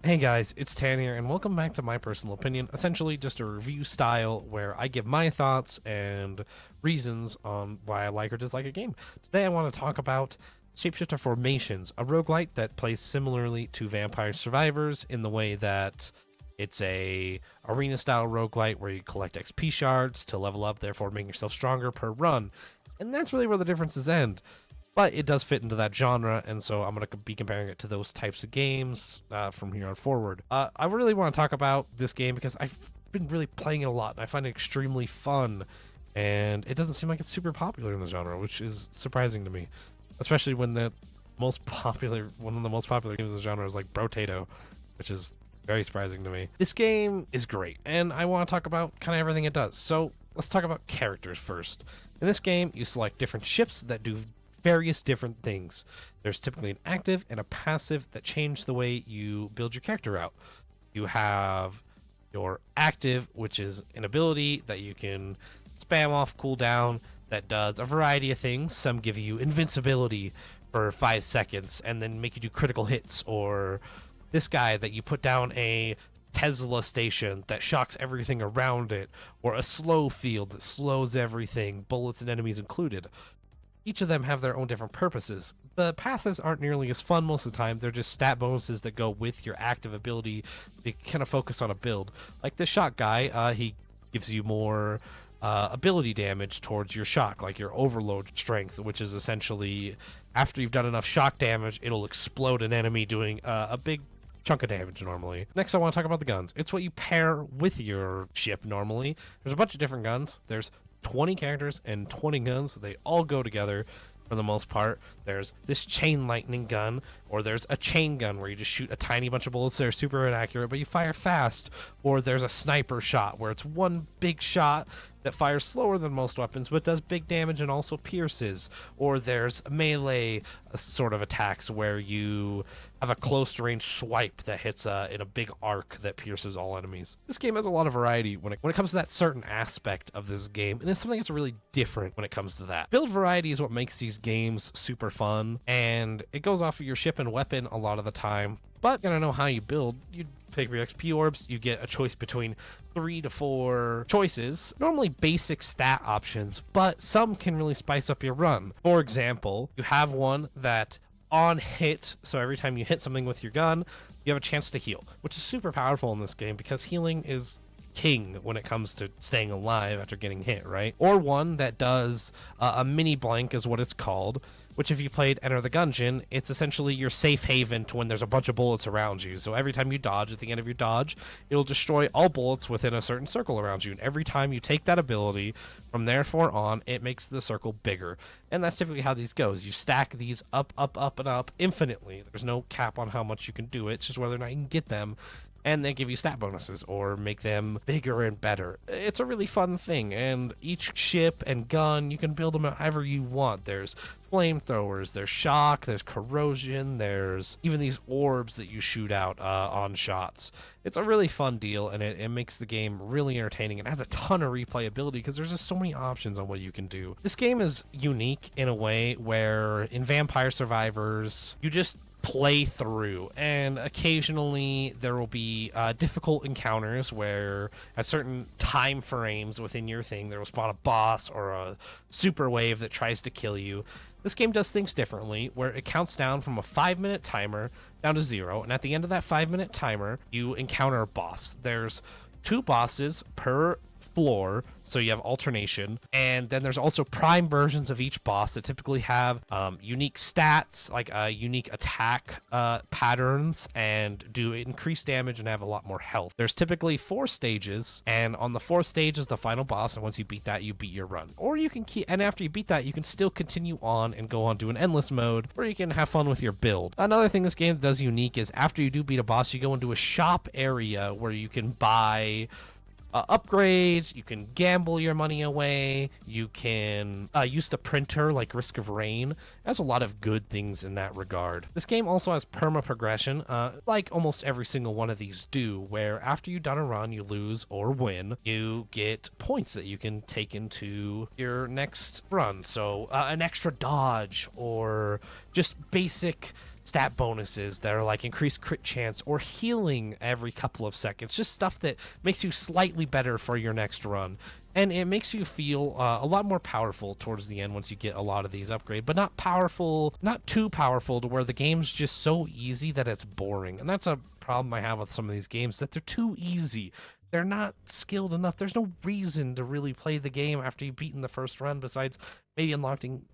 Hey guys, it's Tan here, and welcome back to My Personal Opinion, essentially just a review style where I give my thoughts and reasons on why I like or dislike a game. Today I want to talk about Shapeshifter Formations, a roguelite that plays similarly to Vampire Survivors in the way that it's a arena-style roguelite where you collect XP shards to level up, therefore making yourself stronger per run. And that's really where the differences end. But it does fit into that genre, and so I'm going to be comparing it to those types of games from here on forward. I really want to talk about this game because I've been really playing it a lot, and I find it extremely fun, and it doesn't seem like it's super popular in the genre, which is surprising to me, especially when one of the most popular games in the genre is like Brotato, which is very surprising to me. This game is great, and I want to talk about kind of everything it does. So let's talk about characters first. In this game, you select different ships that do various different things. There's typically an active and a passive that change the way you build your character out. You have your active, which is an ability that you can spam off cooldown that does a variety of things. Some give you invincibility for 5 seconds and then make you do critical hits, or this guy that you put down a Tesla station that shocks everything around it, or a slow field that slows everything, bullets and enemies included. Each of them have their own different purposes. The passives aren't nearly as fun most of the time. They're just stat bonuses that go with your active ability to kind of focus on a build. Like this shock guy, he gives you more ability damage towards your shock, like your overload strength, which is essentially after you've done enough shock damage, it'll explode an enemy doing a big chunk of damage normally. Next, I want to talk about the guns. It's what you pair with your ship normally. There's a bunch of different guns. There's 20 characters and 20 guns. They all go together for the most part. There's this chain lightning gun, or there's a chain gun where you just shoot a tiny bunch of bullets that are super inaccurate, but you fire fast. Or there's a sniper shot where it's one big shot that fires slower than most weapons but does big damage and also pierces. Or there's melee sort of attacks where you have a close range swipe that hits in a big arc that pierces all enemies. This game has a lot of variety when it comes to that certain aspect of this game, and it's something that's really different when it comes to that. Build variety is what makes these games super fun, and it goes off of your ship and weapon a lot of the time. But you gotta know how you build. You pick your XP orbs, you get a choice between 3 to 4 choices, normally basic stat options, but some can really spice up your run. For example, you have one that on hit, so every time you hit something with your gun, you have a chance to heal, which is super powerful in this game because healing is king when it comes to staying alive after getting hit, right? Or one that does a mini blank is what it's called, which if you played Enter the Gungeon, it's essentially your safe haven to when there's a bunch of bullets around you. So every time you dodge, at the end of your dodge, it'll destroy all bullets within a certain circle around you. And every time you take that ability, from therefore on, it makes the circle bigger. And that's typically how these goes. You stack these up, up, up, and up infinitely. There's no cap on how much you can do it. It's just whether or not you can get them. And they give you stat bonuses or make them bigger and better. It's a really fun thing, and each ship and gun, you can build them however you want. There's flamethrowers, there's shock, there's corrosion, there's even these orbs that you shoot out on shots. It's a really fun deal, and it makes the game really entertaining. It has a ton of replayability because there's just so many options on what you can do. This game is unique in a way where in Vampire Survivors, you just play through, and occasionally there will be difficult encounters where at certain time frames within your thing there will spawn a boss or a super wave that tries to kill you. This game does things differently, where it counts down from a 5-minute timer down to 0, and at the end of that 5-minute timer you encounter a boss. There's 2 bosses per floor, so you have alternation, and then there's also prime versions of each boss that typically have unique stats, like unique attack patterns, and do increased damage and have a lot more health. There's typically 4 stages, and on the 4th stage is the final boss, and once you beat that, you beat your run. Or you can and after you beat that, you can still continue on and go on to an endless mode where you can have fun with your build. Another thing this game does unique is after you do beat a boss, you go into a shop area where you can buy upgrades, you can gamble your money away, you can use the printer like Risk of Rain. It has a lot of good things in that regard. This game also has perma progression, like almost every single one of these do, where after you've done a run, you lose or win, you get points that you can take into your next run. So an extra dodge or just basic stat bonuses that are like increased crit chance or healing every couple of seconds. Just stuff that makes you slightly better for your next run. And it makes you feel a lot more powerful towards the end once you get a lot of these upgrades, but not powerful, not too powerful to where the game's just so easy that it's boring. And that's a problem I have with some of these games, that they're too easy. They're not skilled enough. There's no reason to really play the game after you've beaten the first run besides maybe unlocking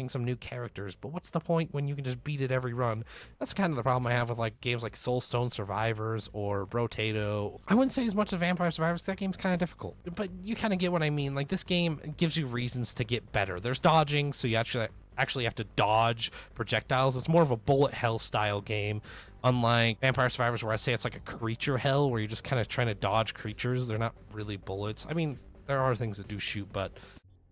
some new characters. But what's the point when you can just beat it every run? That's kind of the problem I have with like games like Soulstone Survivors or Brotato. I wouldn't say as much as Vampire Survivors. That game's kind of difficult, but you kind of get what I mean. Like, this game gives you reasons to get better. There's dodging, so you actually have to dodge projectiles. It's more of a bullet hell style game, unlike Vampire Survivors, where I say it's like a creature hell, where you're just kind of trying to dodge creatures. They're not really bullets. I mean, there are things that do shoot, but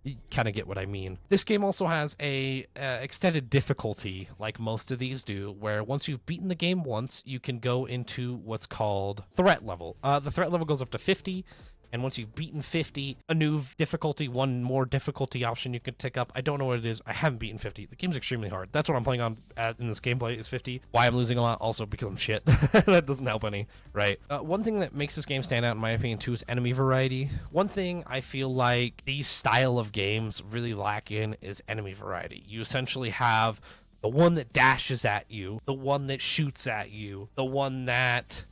you kind of get what I mean. This game also has a extended difficulty, like most of these do, where once you've beaten the game once, you can go into what's called threat level. The threat level goes up to 50. And once you've beaten 50, a new difficulty, one more difficulty option you can tick up. I don't know what it is. I haven't beaten 50. The game's extremely hard. That's what I'm playing on in this gameplay is 50. Why I'm losing a lot? Also because I'm shit. That doesn't help any, right? One thing that makes this game stand out, in my opinion, too, is enemy variety. One thing I feel like these style of games really lack in is enemy variety. You essentially have the one that dashes at you, the one that shoots at you, the one that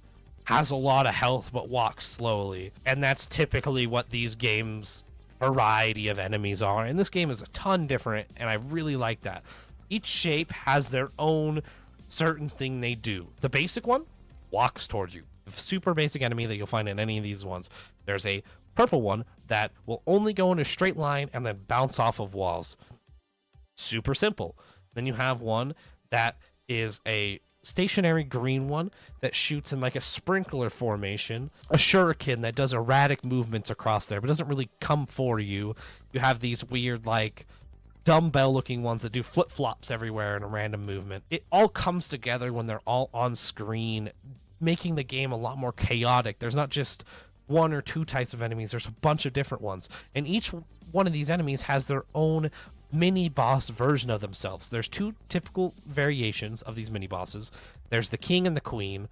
has a lot of health but walks slowly, and that's typically what these games variety of enemies are. And this game is a ton different, and I really like that. Each shape has their own certain thing they do. The basic one walks towards you. The super basic enemy that you'll find in any of these ones. There's a purple one that will only go in a straight line and then bounce off of walls. Super simple. Then you have one that is a stationary green one that shoots in like a sprinkler formation, a shuriken that does erratic movements across there but doesn't really come for you. You have these weird like dumbbell looking ones that do flip-flops everywhere in a random movement. It all comes together when they're all on screen, making the game a lot more chaotic. There's not just one or two types of enemies, there's a bunch of different ones, and each one of these enemies has their own mini boss version of themselves. There's two typical variations of these mini bosses. There's the king and the queen,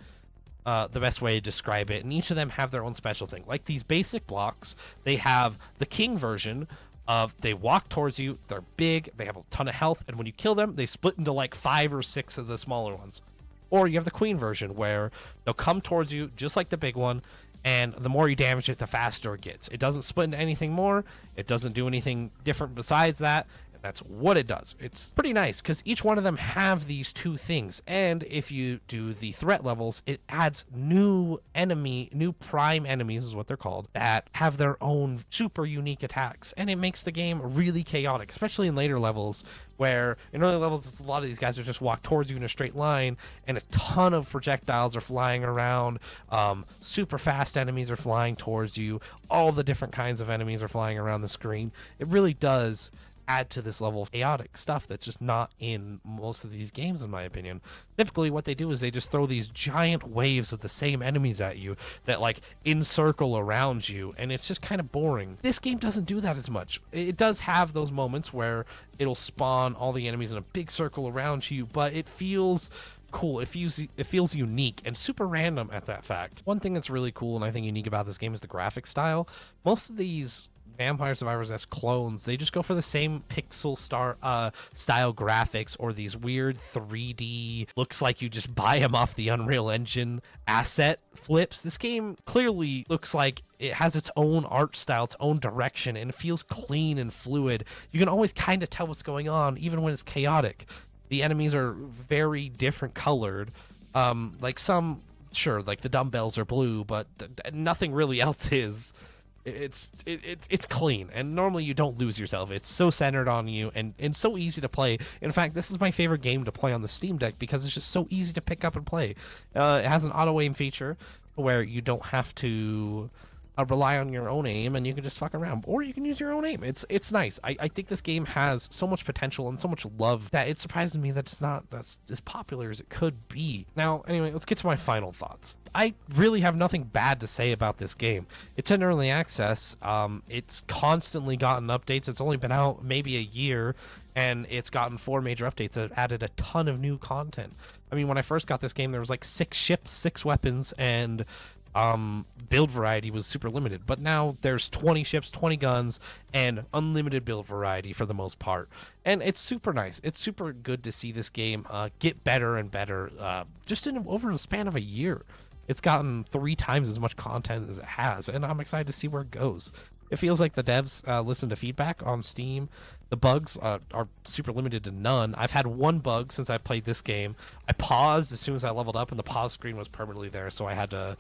the best way to describe it, and each of them have their own special thing. Like these basic blocks, they have the king version of they walk towards you, they're big, they have a ton of health, and when you kill them, they split into like 5 or 6 of the smaller ones. Or you have the queen version where they'll come towards you just like the big one, and the more you damage it, the faster it gets. It doesn't split into anything more. It doesn't do anything different besides that. That's what it does. It's pretty nice because each one of them have these two things. And if you do the threat levels, it adds new prime enemies is what they're called, that have their own super unique attacks. And it makes the game really chaotic, especially in later levels, where in early levels, a lot of these guys are just walk towards you in a straight line and a ton of projectiles are flying around. Super fast enemies are flying towards you. All the different kinds of enemies are flying around the screen. It really does add to this level of chaotic stuff that's just not in most of these games, in my opinion. Typically what they do is they just throw these giant waves of the same enemies at you that like encircle around you, and it's just kind of boring. This game doesn't do that as much. It does have those moments where it'll spawn all the enemies in a big circle around you, but it feels cool. It feels unique and super random at that fact. One thing that's really cool and I think unique about this game is the graphic style. Most of these Vampire Survivors as clones, they just go for the same pixel style graphics, or these weird 3D, looks like you just buy them off the Unreal Engine asset flips. This game clearly looks like it has its own art style, its own direction, and it feels clean and fluid. You can always kind of tell what's going on, even when it's chaotic. The enemies are very different colored. Like some, sure, like the dumbbells are blue, but nothing really else is. It's clean, and normally you don't lose yourself. It's so centered on you and so easy to play. In fact, this is my favorite game to play on the Steam Deck because it's just so easy to pick up and play. It has an auto aim feature where you don't have to rely on your own aim, and you can just fuck around, or you can use your own aim. It's nice. I think this game has so much potential and so much love that it surprises me that it's not that's as popular as it could be. Now, anyway, let's get to my final thoughts. I really have nothing bad to say about this game. It's in early access. It's constantly gotten updates. It's only been out maybe a year, and it's gotten 4 major updates that have added a ton of new content. I mean, when I first got this game, there was like 6 ships, 6 weapons, and build variety was super limited. But now there's 20 ships, 20 guns, and unlimited build variety for the most part. And it's super nice. It's super good to see this game get better and better just over the span of a year. It's gotten 3 times as much content as it has, and I'm excited to see where it goes. It feels like the devs listen to feedback on Steam. The bugs are super limited to none. I've had 1 bug since I played this game. I paused as soon as I leveled up, and the pause screen was permanently there, so I had to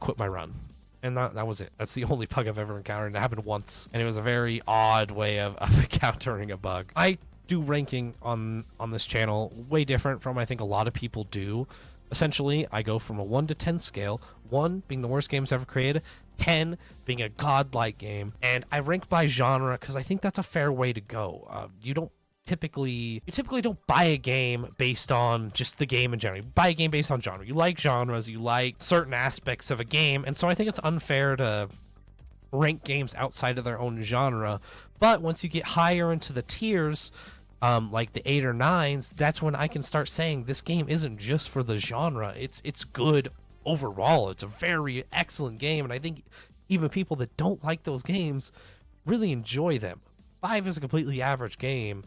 quit my run. And that was it. That's the only bug I've ever encountered, and it happened once. And it was a very odd way of encountering a bug. I do ranking on this channel way different from I think a lot of people do. Essentially, I go from a 1 to 10 scale, 1 being the worst games ever created, 10 being a godlike game, and I rank by genre because I think that's a fair way to go. You typically don't buy a game based on just the game in general. You buy a game based on genre. You like genres, you like certain aspects of a game, and so I think it's unfair to rank games outside of their own genre. But once you get higher into the tiers, like the 8 or 9s, that's when I can start saying this game isn't just for the genre. It's good overall. It's a very excellent game, and I think even people that don't like those games really enjoy them. 5 is a completely average game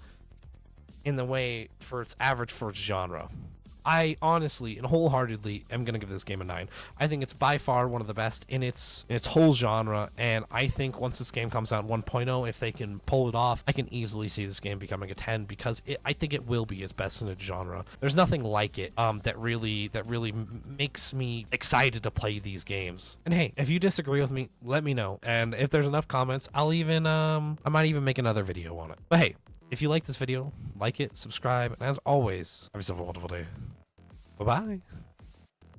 in the way for its average for its genre. I honestly and wholeheartedly am going to give this game a 9. I think it's by far one of the best in its whole genre, and I think once this game comes out 1.0, if they can pull it off, I can easily see this game becoming a 10 because I think it will be its best in its genre. There's nothing like it that really makes me excited to play these games. And hey, if you disagree with me, let me know. And if there's enough comments, I'll even I might even make another video on it. But hey, if you like this video, like it, subscribe, and as always, have yourself a wonderful day. Bye-bye.